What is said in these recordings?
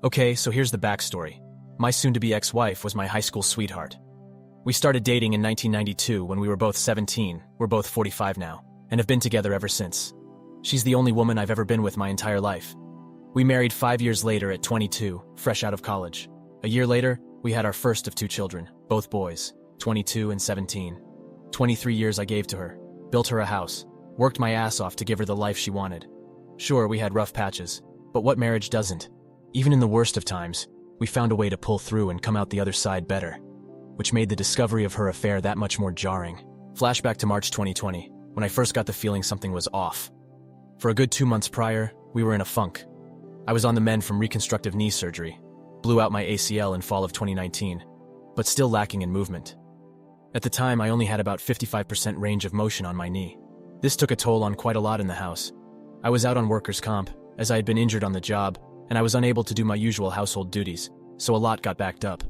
Okay, so here's the backstory. My soon-to-be ex-wife was my high school sweetheart. We started dating in 1992 when we were both 17, we're both 45 now, and have been together ever since. She's the only woman I've ever been with my entire life. We married 5 years later at 22, fresh out of college. A year later, we had our first of 2 children, both boys, 22 and 17. 23 years I gave to her, built her a house, worked my ass off to give her the life she wanted. Sure, we had rough patches, but what marriage doesn't? Even in the worst of times, we found a way to pull through and come out the other side better, which made the discovery of her affair that much more jarring. Flashback to March 2020, when I first got the feeling something was off. For a good 2 months prior, we were in a funk. I was on the mend from reconstructive knee surgery, blew out my ACL in fall of 2019, but still lacking in movement. At the time, I only had about 55% range of motion on my knee. This took a toll on quite a lot in the house. I was out on workers' comp, as I had been injured on the job, and I was unable to do my usual household duties, so a lot got backed up.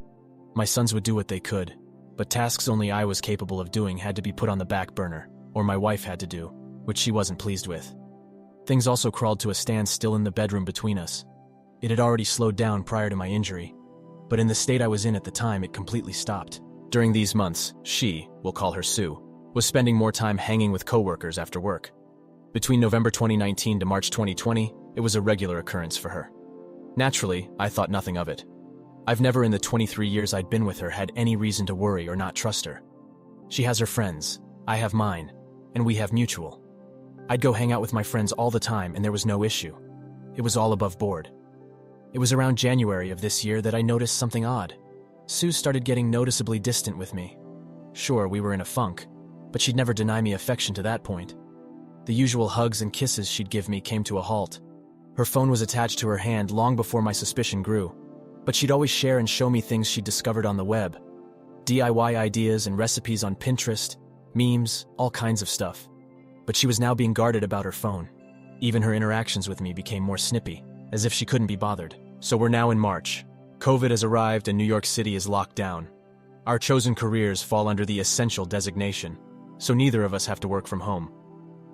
My sons would do what they could, but tasks only I was capable of doing had to be put on the back burner, or my wife had to do, which she wasn't pleased with. Things also crawled to a standstill in the bedroom between us. It had already slowed down prior to my injury, but in the state I was in at the time, it completely stopped. During these months, she, we'll call her Sue, was spending more time hanging with coworkers after work. Between November 2019 to March 2020, it was a regular occurrence for her. Naturally, I thought nothing of it. I've never in the 23 years I'd been with her had any reason to worry or not trust her. She has her friends, I have mine, and we have mutual. I'd go hang out with my friends all the time and there was no issue. It was all above board. It was around January of this year that I noticed something odd. Sue started getting noticeably distant with me. Sure, we were in a funk, but she'd never deny me affection to that point. The usual hugs and kisses she'd give me came to a halt. Her phone was attached to her hand long before my suspicion grew, but she'd always share and show me things she'd discovered on the web. DIY ideas and recipes on Pinterest, memes, all kinds of stuff. But she was now being guarded about her phone. Even her interactions with me became more snippy, as if she couldn't be bothered. So we're now in March. COVID has arrived and New York City is locked down. Our chosen careers fall under the essential designation, so neither of us have to work from home.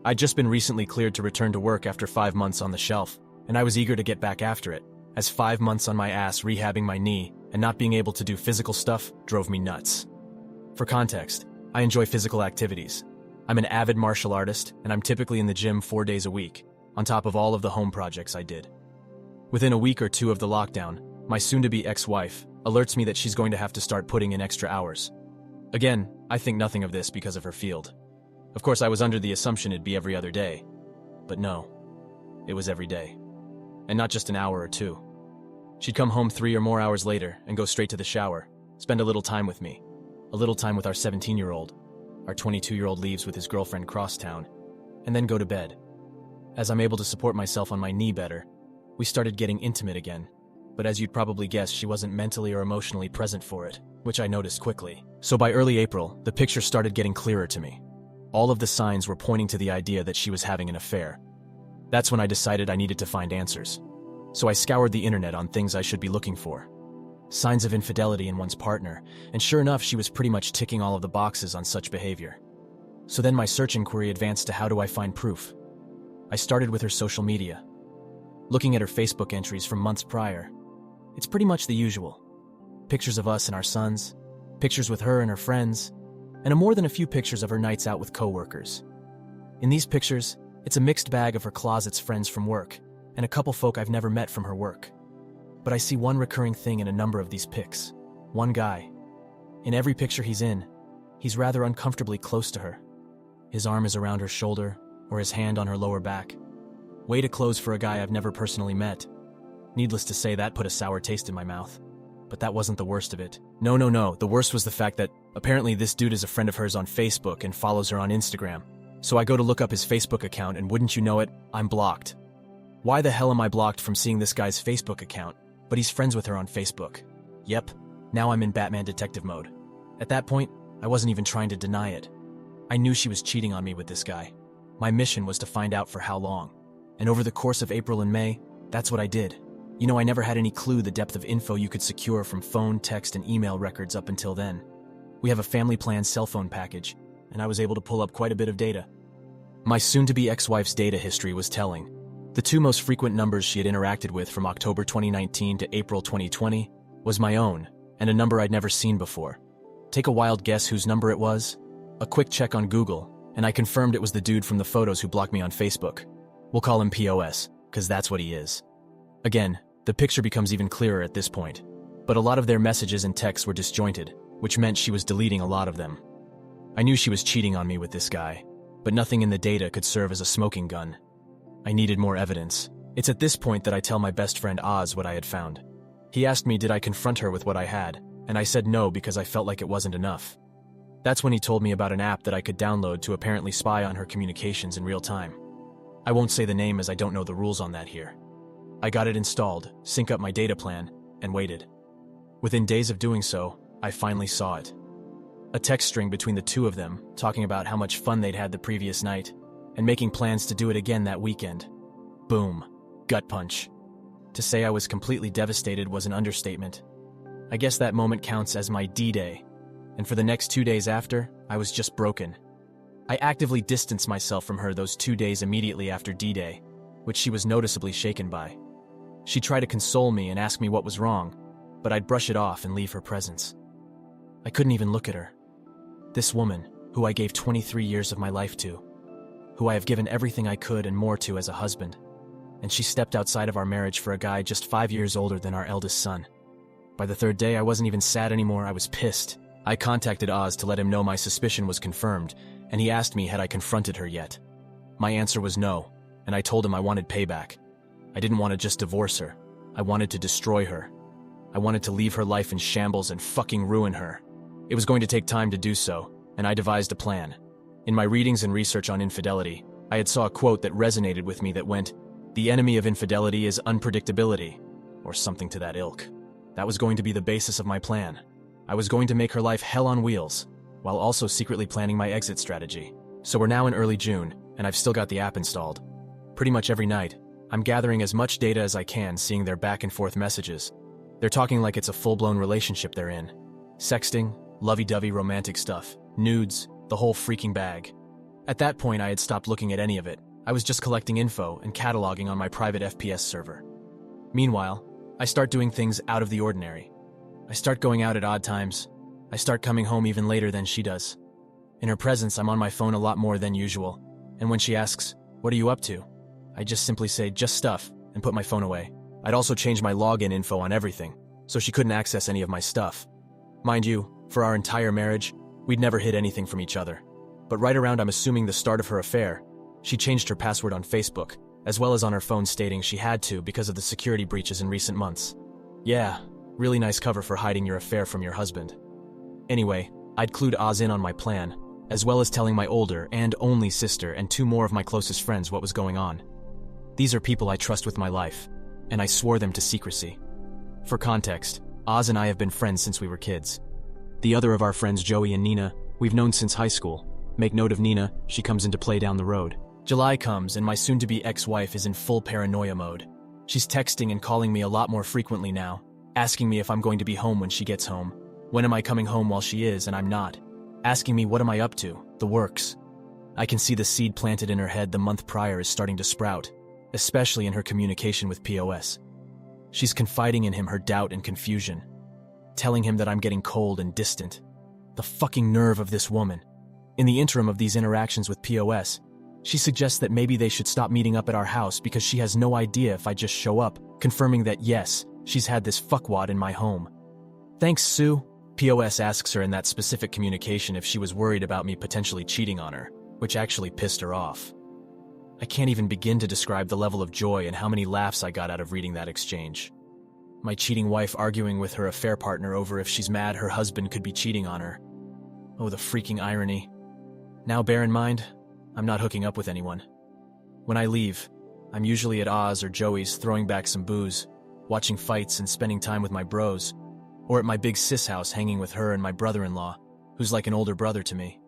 I'd just been recently cleared to return to work after 5 months on the shelf, and I was eager to get back after it, as 5 months on my ass rehabbing my knee and not being able to do physical stuff drove me nuts. For context, I enjoy physical activities. I'm an avid martial artist, and I'm typically in the gym 4 days a week, on top of all of the home projects I did. Within a week or two of the lockdown, my soon-to-be ex-wife alerts me that she's going to have to start putting in extra hours. Again, I think nothing of this because of her field. Of course, I was under the assumption it'd be every other day, but no, it was every day. And not just an hour or two. She'd come home 3 or more hours later and go straight to the shower, spend a little time with me, a little time with our 17-year-old. Our 22-year-old leaves with his girlfriend crosstown, and then go to bed. As I'm able to support myself on my knee better, we started getting intimate again, but as you'd probably guess, she wasn't mentally or emotionally present for it, which I noticed quickly. So by early April, the picture started getting clearer to me. All of the signs were pointing to the idea that she was having an affair. That's when I decided I needed to find answers. So I scoured the internet on things I should be looking for. Signs of infidelity in one's partner, and sure enough, she was pretty much ticking all of the boxes on such behavior. So then my search inquiry advanced to how do I find proof? I started with her social media. Looking at her Facebook entries from months prior, it's pretty much the usual. Pictures of us and our sons, pictures with her and her friends, and more than a few pictures of her nights out with coworkers. In these pictures, it's a mixed bag of her closet's friends from work, and a couple folk I've never met from her work. But I see one recurring thing in a number of these pics. One guy. In every picture he's in, he's rather uncomfortably close to her. His arm is around her shoulder, or his hand on her lower back. Way to close for a guy I've never personally met. Needless to say, that put a sour taste in my mouth. But that wasn't the worst of it. No. The worst was the fact that apparently this dude is a friend of hers on Facebook and follows her on Instagram. So I go to look up his Facebook account, and wouldn't you know it, I'm blocked. Why the hell am I blocked from seeing this guy's Facebook account? But he's friends with her on Facebook. Yep, now I'm in Batman detective mode. At that point, I wasn't even trying to deny it. I knew she was cheating on me with this guy. My mission was to find out for how long. And over the course of April and May, that's what I did. You know, I never had any clue the depth of info you could secure from phone, text, and email records up until then. We have a family plan cell phone package, and I was able to pull up quite a bit of data. My soon-to-be ex-wife's data history was telling. The two most frequent numbers she had interacted with from October 2019 to April 2020 was my own and a number I'd never seen before. Take a wild guess whose number it was? A quick check on Google, and I confirmed it was the dude from the photos who blocked me on Facebook. We'll call him POS, because that's what he is. Again, the picture becomes even clearer at this point, but a lot of their messages and texts were disjointed, which meant she was deleting a lot of them. I knew she was cheating on me with this guy, but nothing in the data could serve as a smoking gun. I needed more evidence. It's at this point that I tell my best friend Oz what I had found. He asked me did I confront her with what I had, and I said no because I felt like it wasn't enough. That's when he told me about an app that I could download to apparently spy on her communications in real time. I won't say the name as I don't know the rules on that here. I got it installed, sync up my data plan, and waited. Within days of doing so, I finally saw it. A text string between the two of them, talking about how much fun they'd had the previous night, and making plans to do it again that weekend. Boom. Gut punch. To say I was completely devastated was an understatement. I guess that moment counts as my D-Day, and for the next 2 days after, I was just broken. I actively distanced myself from her those 2 days immediately after D-Day, which she was noticeably shaken by. She'd try to console me and ask me what was wrong, but I'd brush it off and leave her presence. I couldn't even look at her. This woman, who I gave 23 years of my life to, who I have given everything I could and more to as a husband, and she stepped outside of our marriage for a guy just 5 years older than our eldest son. By the third day, I wasn't even sad anymore, I was pissed. I contacted Oz to let him know my suspicion was confirmed, and he asked me had I confronted her yet. My answer was no, and I told him I wanted payback. I didn't want to just divorce her. I wanted to destroy her. I wanted to leave her life in shambles and fucking ruin her. It was going to take time to do so, and I devised a plan. In my readings and research on infidelity, I had saw a quote that resonated with me that went, "The enemy of infidelity is unpredictability," or something to that ilk. That was going to be the basis of my plan. I was going to make her life hell on wheels, while also secretly planning my exit strategy. So we're now in early June, and I've still got the app installed. Pretty much every night, I'm gathering as much data as I can, seeing their back and forth messages. They're talking like it's a full-blown relationship they're in. Sexting, lovey-dovey romantic stuff, nudes, the whole freaking bag. At that point, I had stopped looking at any of it. I was just collecting info and cataloging on my private FPS server. Meanwhile, I start doing things out of the ordinary. I start going out at odd times. I start coming home even later than she does. In her presence, I'm on my phone a lot more than usual, and when she asks, "What are you up to?" I just simply say, "Just stuff," and put my phone away. I'd also change my login info on everything, so she couldn't access any of my stuff. Mind you, for our entire marriage, we'd never hid anything from each other. But right around I'm assuming the start of her affair, she changed her password on Facebook, as well as on her phone, stating she had to because of the security breaches in recent months. Yeah, really nice cover for hiding your affair from your husband. Anyway, I'd clued Oz in on my plan, as well as telling my older and only sister and 2 more of my closest friends what was going on. These are people I trust with my life, and I swore them to secrecy. For context, Oz and I have been friends since we were kids. The other of our friends, Joey and Nina, we've known since high school. Make note of Nina, she comes into play down the road. July comes and my soon-to-be ex-wife is in full paranoia mode. She's texting and calling me a lot more frequently now, asking me if I'm going to be home when she gets home. When am I coming home while she is and I'm not? Asking me what am I up to, the works. I can see the seed planted in her head the month prior is starting to sprout, especially in her communication with POS. She's confiding in him her doubt and confusion, telling him that I'm getting cold and distant. The fucking nerve of this woman. In the interim of these interactions with POS, she suggests that maybe they should stop meeting up at our house because she has no idea if I just show up, confirming that yes, she's had this fuckwad in my home. Thanks, Sue. POS asks her in that specific communication if she was worried about me potentially cheating on her, which actually pissed her off. I can't even begin to describe the level of joy and how many laughs I got out of reading that exchange. My cheating wife arguing with her affair partner over if she's mad her husband could be cheating on her. Oh, the freaking irony. Now bear in mind, I'm not hooking up with anyone. When I leave, I'm usually at Oz or Joey's throwing back some booze, watching fights and spending time with my bros, or at my big sis house hanging with her and my brother-in-law, who's like an older brother to me.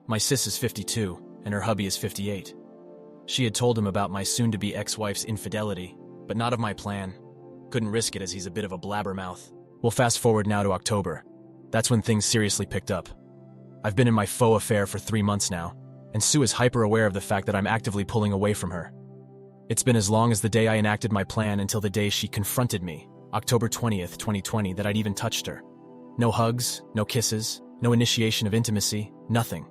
My sis is 52, and her hubby is 58. She had told him about my soon-to-be ex-wife's infidelity, but not of my plan. Couldn't risk it as he's a bit of a blabbermouth. We'll fast forward now to October. That's when things seriously picked up. I've been in my faux affair for 3 months now, and Sue is hyper-aware of the fact that I'm actively pulling away from her. It's been as long as the day I enacted my plan until the day she confronted me, October 20th, 2020, that I'd even touched her. No hugs, no kisses, no initiation of intimacy, nothing.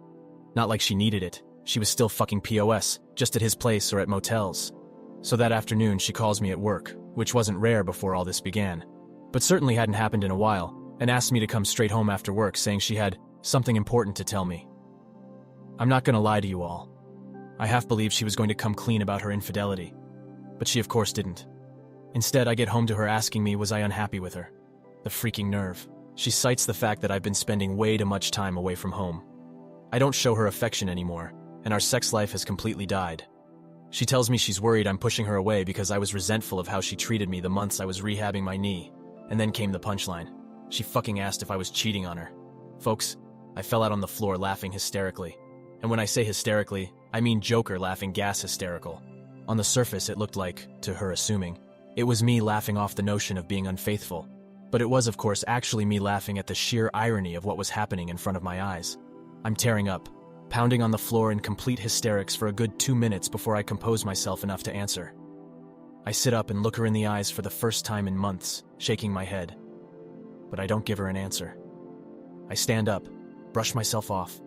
Not like she needed it. She was still fucking POS, just at his place or at motels. So that afternoon she calls me at work, which wasn't rare before all this began, but certainly hadn't happened in a while, and asked me to come straight home after work, saying she had something important to tell me. I'm not gonna lie to you all. I half believed she was going to come clean about her infidelity, but she of course didn't. Instead, I get home to her asking me was I unhappy with her. The freaking nerve. She cites the fact that I've been spending way too much time away from home. I don't show her affection anymore, and our sex life has completely died. She tells me she's worried I'm pushing her away because I was resentful of how she treated me the months I was rehabbing my knee, and then came the punchline. She fucking asked if I was cheating on her. Folks, I fell out on the floor laughing hysterically. And when I say hysterically, I mean Joker laughing gas hysterical. On the surface, it looked like, to her assuming, it was me laughing off the notion of being unfaithful. But it was, of course, actually me laughing at the sheer irony of what was happening in front of my eyes. I'm tearing up, pounding on the floor in complete hysterics for a good 2 minutes before I compose myself enough to answer. I sit up and look her in the eyes for the first time in months, shaking my head. But I don't give her an answer. I stand up, brush myself off,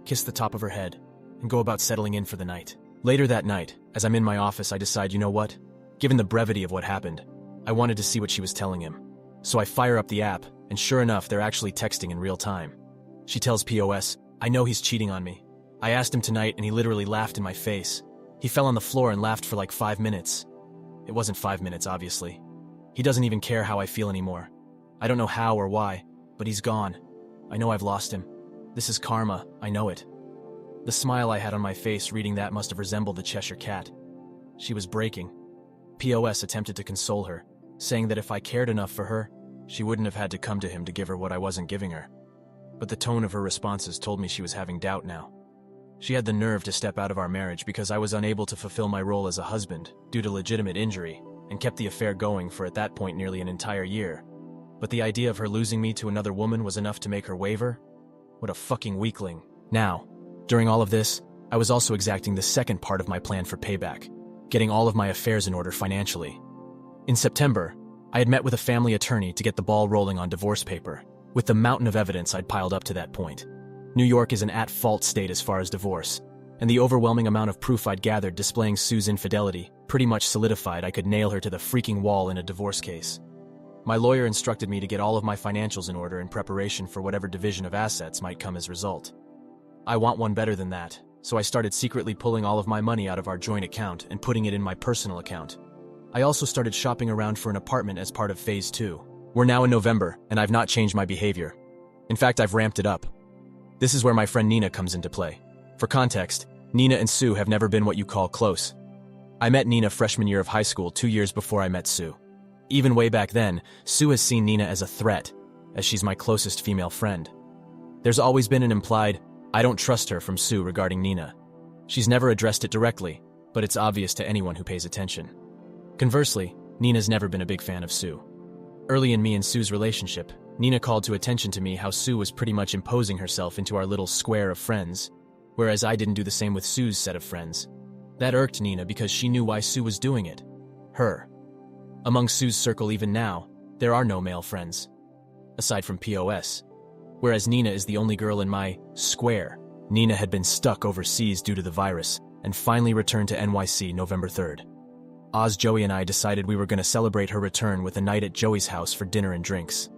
kiss the top of her head, and go about settling in for the night. Later that night, as I'm in my office, I decide, you know what? Given the brevity of what happened, I wanted to see what she was telling him. So I fire up the app, and sure enough, they're actually texting in real time. She tells POS, I know he's cheating on me. I asked him tonight and he literally laughed in my face. He fell on the floor and laughed for like 5 minutes. It wasn't 5 minutes, obviously. He doesn't even care how I feel anymore. I don't know how or why, but he's gone. I know I've lost him. This is karma, I know it. The smile I had on my face reading that must have resembled the Cheshire Cat. She was breaking. POS attempted to console her, saying that if I cared enough for her, she wouldn't have had to come to him to give her what I wasn't giving her. But the tone of her responses told me she was having doubt now. She had the nerve to step out of our marriage because I was unable to fulfill my role as a husband due to legitimate injury, and kept the affair going for at that point nearly an entire year. But the idea of her losing me to another woman was enough to make her waver? What a fucking weakling. Now, during all of this, I was also exacting the second part of my plan for payback, getting all of my affairs in order financially. In September, I had met with a family attorney to get the ball rolling on divorce paper, with the mountain of evidence I'd piled up to that point. New York is an at-fault state as far as divorce, and the overwhelming amount of proof I'd gathered displaying Sue's infidelity pretty much solidified I could nail her to the freaking wall in a divorce case. My lawyer instructed me to get all of my financials in order in preparation for whatever division of assets might come as a result. I want one better than that, so I started secretly pulling all of my money out of our joint account and putting it in my personal account. I also started shopping around for an apartment as part of Phase 2. We're now in November, and I've not changed my behavior. In fact, I've ramped it up. This is where my friend Nina comes into play. For context, Nina and Sue have never been what you call close. I met Nina freshman year of high school 2 years before I met Sue. Even way back then, Sue has seen Nina as a threat, as she's my closest female friend. There's always been an implied, I don't trust her from Sue regarding Nina. She's never addressed it directly, but it's obvious to anyone who pays attention. Conversely, Nina's never been a big fan of Sue. Early in me and Sue's relationship, Nina called to attention to me how Sue was pretty much imposing herself into our little square of friends, whereas I didn't do the same with Sue's set of friends. That irked Nina because she knew why Sue was doing it. Her. Among Sue's circle even now, there are no male friends, aside from POS. Whereas Nina is the only girl in my square. Nina had been stuck overseas due to the virus and finally returned to NYC November 3rd. Oz, Joey, and I decided we were going to celebrate her return with a night at Joey's house for dinner and drinks.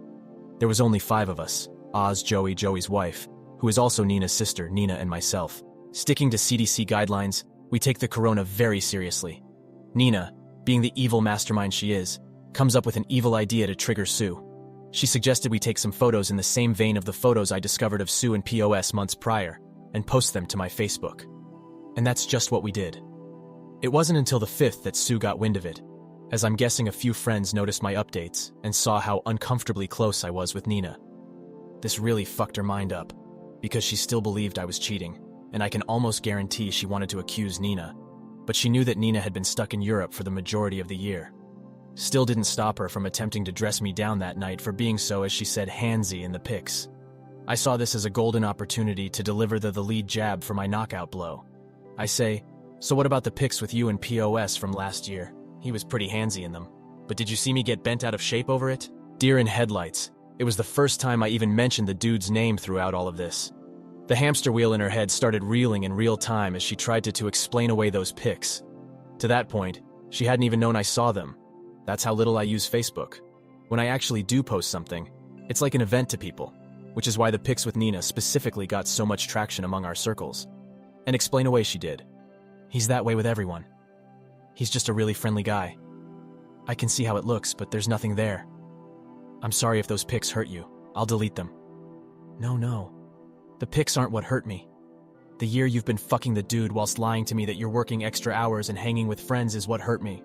There was only 5 of us, Oz, Joey, Joey's wife, who is also Nina's sister, Nina, and myself. Sticking to CDC guidelines, we take the corona very seriously. Nina, being the evil mastermind she is, comes up with an evil idea to trigger Sue. She suggested we take some photos in the same vein of the photos I discovered of Sue and POS months prior, and post them to my Facebook. And that's just what we did. It wasn't until the 5th that Sue got wind of it, as I'm guessing a few friends noticed my updates and saw how uncomfortably close I was with Nina. This really fucked her mind up, because she still believed I was cheating, and I can almost guarantee she wanted to accuse Nina, but she knew that Nina had been stuck in Europe for the majority of the year. Still didn't stop her from attempting to dress me down that night for being so, as she said, handsy in the pics. I saw this as a golden opportunity to deliver the lead jab for my knockout blow. I say, So what about the pics with you and POS from last year? He was pretty handsy in them. But did you see me get bent out of shape over it? Deer in headlights. It was the first time I even mentioned the dude's name throughout all of this. The hamster wheel in her head started reeling in real time as she tried to explain away those pics. To that point, she hadn't even known I saw them. That's how little I use Facebook. When I actually do post something, it's like an event to people, which is why the pics with Nina specifically got so much traction among our circles. And explain away she did. He's that way with everyone. He's just a really friendly guy. I can see how it looks, but there's nothing there. I'm sorry if those pics hurt you. I'll delete them. No. The pics aren't what hurt me. The year you've been fucking the dude whilst lying to me that you're working extra hours and hanging with friends is what hurt me.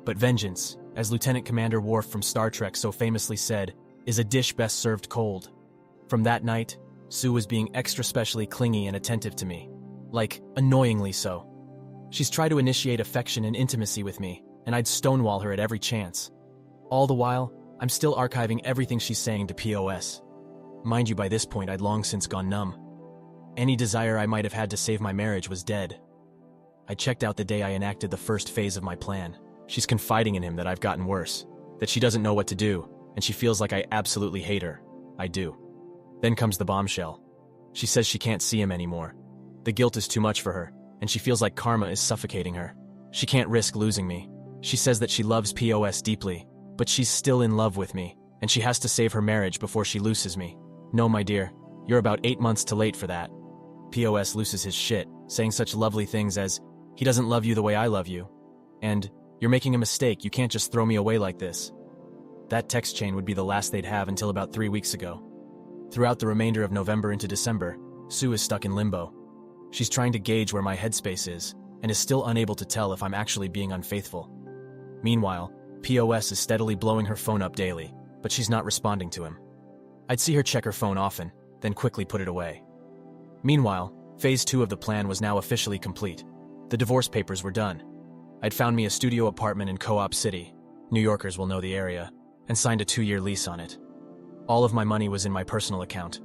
But vengeance, as Lieutenant Commander Worf from Star Trek so famously said, is a dish best served cold. From that night, Sue was being extra specially clingy and attentive to me. Like, annoyingly so. She's tried to initiate affection and intimacy with me, and I'd stonewall her at every chance. All the while, I'm still archiving everything she's saying to POS. Mind you, by this point, I'd long since gone numb. Any desire I might have had to save my marriage was dead. I checked out the day I enacted the first phase of my plan. She's confiding in him that I've gotten worse, that she doesn't know what to do, and she feels like I absolutely hate her. I do. Then comes the bombshell. She says she can't see him anymore. The guilt is too much for her, and she feels like karma is suffocating her. She can't risk losing me. She says that she loves POS deeply, but she's still in love with me, and she has to save her marriage before she loses me. No, my dear, you're about 8 months too late for that. POS loses his shit, saying such lovely things as, he doesn't love you the way I love you, and, you're making a mistake, you can't just throw me away like this. That text chain would be the last they'd have until about 3 weeks ago. Throughout the remainder of November into December, Sue is stuck in limbo. She's trying to gauge where my headspace is, and is still unable to tell if I'm actually being unfaithful. Meanwhile, POS is steadily blowing her phone up daily, but she's not responding to him. I'd see her check her phone often, then quickly put it away. Meanwhile, Phase 2 of the plan was now officially complete. The divorce papers were done. I'd found me a studio apartment in Co-op City, New Yorkers will know the area, and signed a 2-year lease on it. All of my money was in my personal account.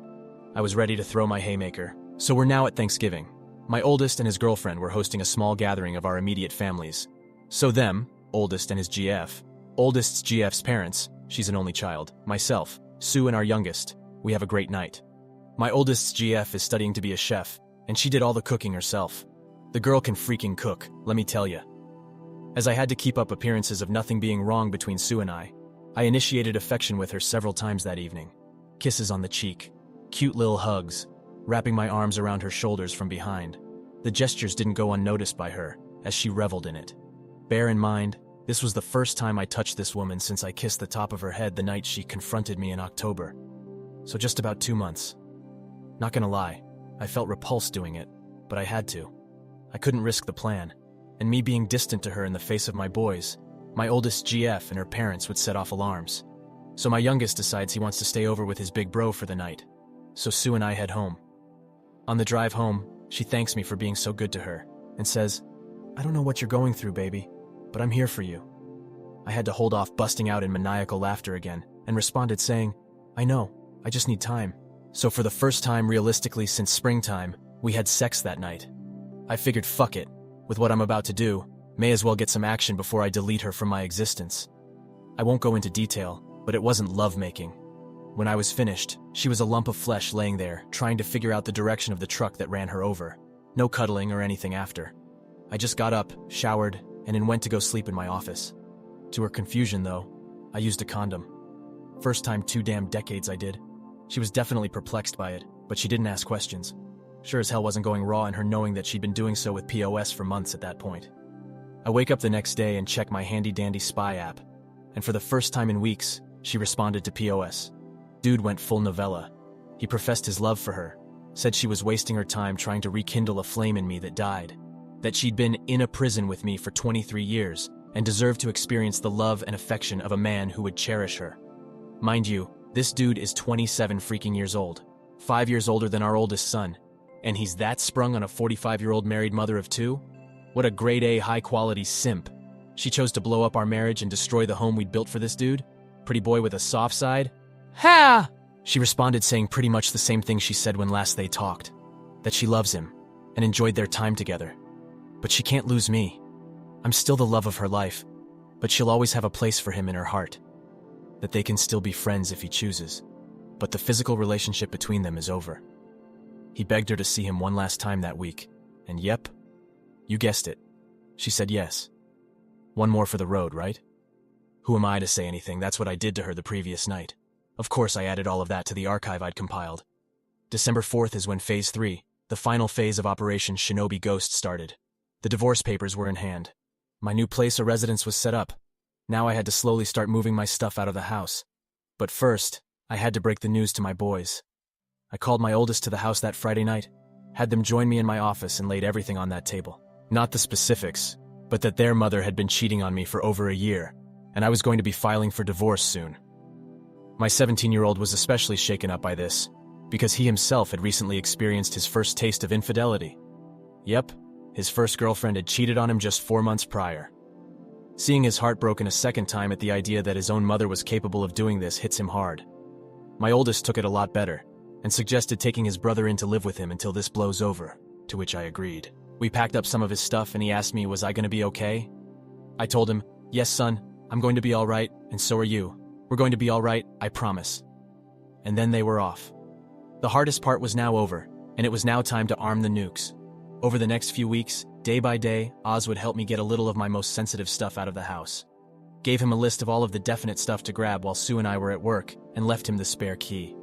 I was ready to throw my haymaker. So we're now at Thanksgiving. My oldest and his girlfriend were hosting a small gathering of our immediate families. So them, oldest and his GF, oldest's GF's parents, she's an only child, myself, Sue and our youngest, we have a great night. My oldest's GF is studying to be a chef, and she did all the cooking herself. The girl can freaking cook, let me tell ya. As I had to keep up appearances of nothing being wrong between Sue and I initiated affection with her several times that evening. Kisses on the cheek, cute little hugs, wrapping my arms around her shoulders from behind. The gestures didn't go unnoticed by her, as she reveled in it. Bear in mind, this was the first time I touched this woman since I kissed the top of her head the night she confronted me in October. So just about 2 months. Not gonna lie, I felt repulsed doing it, but I had to. I couldn't risk the plan, and me being distant to her in the face of my boys, my oldest GF and her parents would set off alarms. So my youngest decides he wants to stay over with his big bro for the night. So Sue and I head home. On the drive home, she thanks me for being so good to her, and says, I don't know what you're going through, baby, but I'm here for you. I had to hold off busting out in maniacal laughter again, and responded saying, I know, I just need time. So for the first time realistically since springtime, we had sex that night. I figured fuck it, with what I'm about to do, may as well get some action before I delete her from my existence. I won't go into detail, but it wasn't lovemaking. When I was finished, she was a lump of flesh laying there, trying to figure out the direction of the truck that ran her over. No cuddling or anything after. I just got up, showered, and then went to go sleep in my office. To her confusion, though, I used a condom. First time 2 damn decades I did. She was definitely perplexed by it, but she didn't ask questions. Sure as hell wasn't going raw in her knowing that she'd been doing so with POS for months at that point. I wake up the next day and check my handy-dandy spy app, and for the first time in weeks, she responded to POS. Dude went full novella. He professed his love for her, said she was wasting her time trying to rekindle a flame in me that died, that she'd been in a prison with me for 23 years and deserved to experience the love and affection of a man who would cherish her. Mind you, this dude is 27 freaking years old, 5 years older than our oldest son, and he's that sprung on a 45-year-old married mother of 2? What a grade A high-quality simp. She chose to blow up our marriage and destroy the home we'd built for this dude? Pretty boy with a soft side? Ha! She responded saying pretty much the same thing she said when last they talked, that she loves him and enjoyed their time together. But she can't lose me. I'm still the love of her life, but she'll always have a place for him in her heart. That they can still be friends if he chooses, but the physical relationship between them is over. He begged her to see him one last time that week, and yep, you guessed it. She said yes. One more for the road, right? Who am I to say anything? That's what I did to her the previous night. Of course I added all of that to the archive I'd compiled. December 4th is when Phase 3, the final phase of Operation Shinobi Ghost, started. The divorce papers were in hand. My new place of residence was set up. Now I had to slowly start moving my stuff out of the house. But first, I had to break the news to my boys. I called my oldest to the house that Friday night, had them join me in my office, and laid everything on that table. Not the specifics, but that their mother had been cheating on me for over a year, and I was going to be filing for divorce soon. My 17-year-old was especially shaken up by this, because he himself had recently experienced his first taste of infidelity. Yep, his first girlfriend had cheated on him just 4 months prior. Seeing his heart broken a second time at the idea that his own mother was capable of doing this hits him hard. My oldest took it a lot better, and suggested taking his brother in to live with him until this blows over, to which I agreed. We packed up some of his stuff and he asked me, was I going to be okay? I told him, yes son, I'm going to be alright, and so are you. We're going to be alright, I promise. And then they were off. The hardest part was now over, and it was now time to arm the nukes. Over the next few weeks, day by day, Oz would help me get a little of my most sensitive stuff out of the house. Gave him a list of all of the definite stuff to grab while Sue and I were at work, and left him the spare key.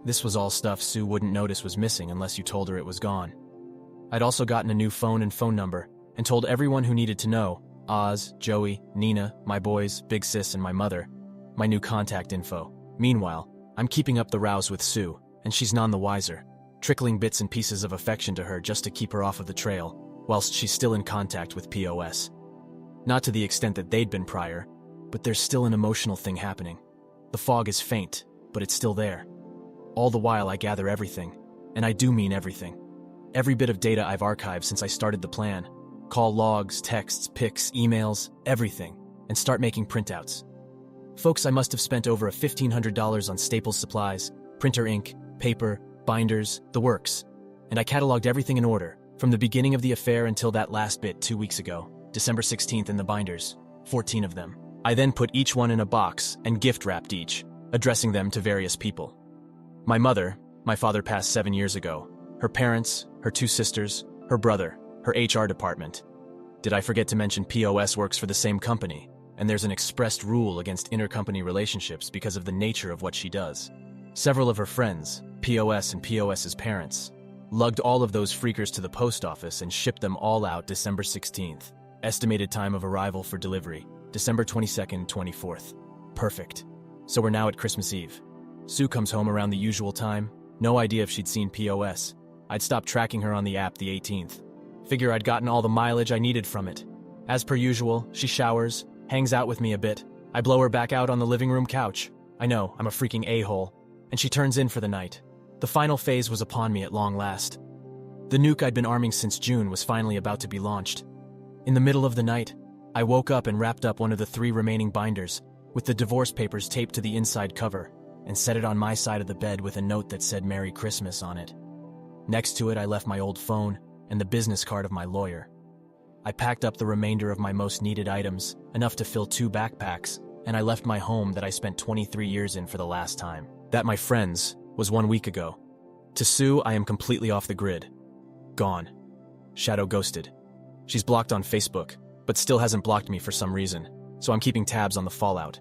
This was all stuff Sue wouldn't notice was missing unless you told her it was gone. I'd also gotten a new phone and phone number, and told everyone who needed to know, Oz, Joey, Nina, my boys, Big Sis, and my mother, my new contact info. Meanwhile, I'm keeping up the rows with Sue, and she's none the wiser, trickling bits and pieces of affection to her just to keep her off of the trail, whilst she's still in contact with POS. Not to the extent that they'd been prior, but there's still an emotional thing happening. The fog is faint, but it's still there. All the while I gather everything, and I do mean everything. Every bit of data I've archived since I started the plan. Call logs, texts, pics, emails, everything, and start making printouts. Folks, I must have spent over $1,500 on Staples supplies, printer ink, paper, binders, the works. And I cataloged everything in order, from the beginning of the affair until that last bit 2 weeks ago, December 16th in the binders, 14 of them. I then put each one in a box and gift wrapped each, addressing them to various people. My mother, my father passed 7 years ago, her parents, her 2 sisters, her brother, her HR department. Did I forget to mention POS works for the same company, and there's an expressed rule against intercompany relationships because of the nature of what she does. Several of her friends, POS and POS's parents, lugged all of those freakers to the post office and shipped them all out December 16th. Estimated time of arrival for delivery, December 22nd, 24th. Perfect. So we're now at Christmas Eve. Sue comes home around the usual time. No idea if she'd seen POS. I'd stopped tracking her on the app the 18th. Figure I'd gotten all the mileage I needed from it. As per usual, she showers, hangs out with me a bit. I blow her back out on the living room couch. I know, I'm a freaking a-hole. And she turns in for the night. The final phase was upon me at long last. The nuke I'd been arming since June was finally about to be launched. In the middle of the night, I woke up and wrapped up one of the 3 remaining binders, with the divorce papers taped to the inside cover, and set it on my side of the bed with a note that said Merry Christmas on it. Next to it, I left my old phone and the business card of my lawyer. I packed up the remainder of my most needed items, enough to fill 2 backpacks, and I left my home that I spent 23 years in for the last time. That, my friends, was 1 week ago. To Sue, I am completely off the grid. Gone. Shadow ghosted. She's blocked on Facebook, but still hasn't blocked me for some reason, so I'm keeping tabs on the fallout.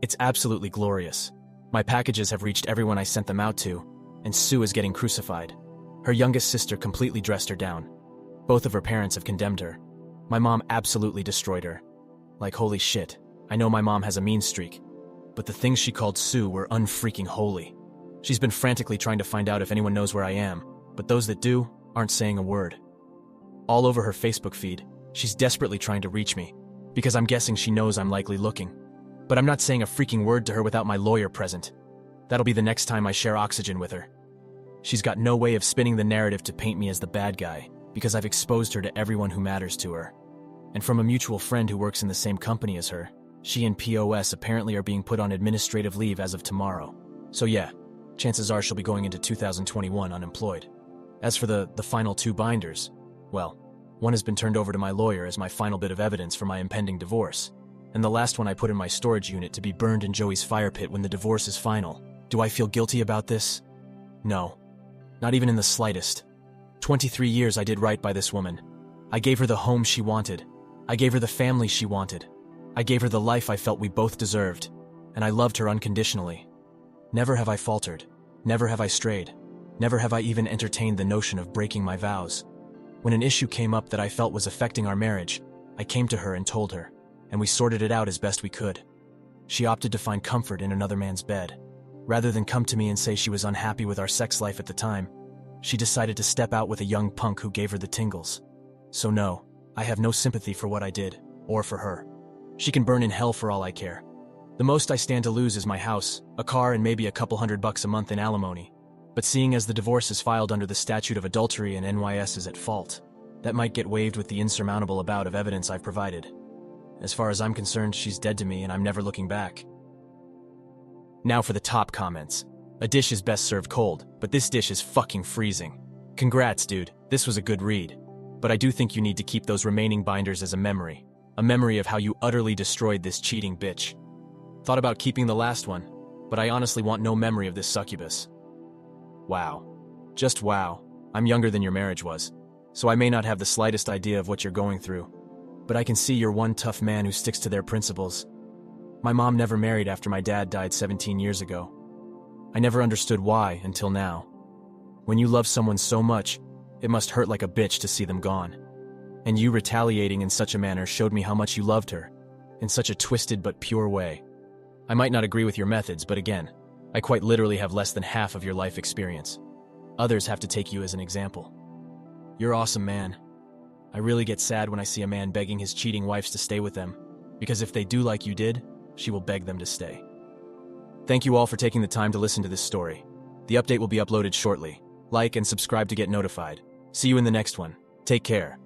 It's absolutely glorious. My packages have reached everyone I sent them out to, and Sue is getting crucified. Her youngest sister completely dressed her down. Both of her parents have condemned her. My mom absolutely destroyed her. Like, holy shit, I know my mom has a mean streak, but the things she called Sue were unfreaking holy. She's been frantically trying to find out if anyone knows where I am, but those that do aren't saying a word. All over her Facebook feed, she's desperately trying to reach me, because I'm guessing she knows I'm likely looking. But I'm not saying a freaking word to her without my lawyer present. That'll be the next time I share oxygen with her. She's got no way of spinning the narrative to paint me as the bad guy, because I've exposed her to everyone who matters to her. And from a mutual friend who works in the same company as her, she and POS apparently are being put on administrative leave as of tomorrow. So yeah, chances are she'll be going into 2021 unemployed. As for the final 2 binders, well, One has been turned over to my lawyer as my final bit of evidence for my impending divorce, and the last one I put in my storage unit to be burned in Joey's fire pit when the divorce is final. Do I feel guilty about this? No. Not even in the slightest. 23 years I did right by this woman. I gave her the home she wanted. I gave her the family she wanted. I gave her the life I felt we both deserved, and I loved her unconditionally. Never have I faltered. Never have I strayed. Never have I even entertained the notion of breaking my vows. When an issue came up that I felt was affecting our marriage, I came to her and told her, and we sorted it out as best we could. She opted to find comfort in another man's bed. Rather than come to me and say she was unhappy with our sex life at the time, she decided to step out with a young punk who gave her the tingles. So no, I have no sympathy for what I did, or for her. She can burn in hell for all I care. The most I stand to lose is my house, a car, and maybe a couple $100 a month in alimony. But seeing as the divorce is filed under the statute of adultery and NYS is at fault, that might get waived with the insurmountable amount of evidence I've provided. As far as I'm concerned, she's dead to me and I'm never looking back. Now for the top comments. A dish is best served cold, but this dish is fucking freezing. Congrats, dude. This was a good read. But I do think you need to keep those remaining binders as a memory of how you utterly destroyed this cheating bitch. Thought about keeping the last one, but I honestly want no memory of this succubus. Wow. Just wow. I'm younger than your marriage was, so I may not have the slightest idea of what you're going through. But I can see you're one tough man who sticks to their principles. My mom never married after my dad died 17 years ago. I never understood why until now. When you love someone so much, it must hurt like a bitch to see them gone. And you retaliating in such a manner showed me how much you loved her, in such a twisted but pure way. I might not agree with your methods, but again, I quite literally have less than half of your life experience. Others have to take you as an example. You're awesome, man. I really get sad when I see a man begging his cheating wives to stay with them, because if they do like you did, she will beg them to stay. Thank you all for taking the time to listen to this story. The update will be uploaded shortly. Like and subscribe to get notified. See you in the next one. Take care.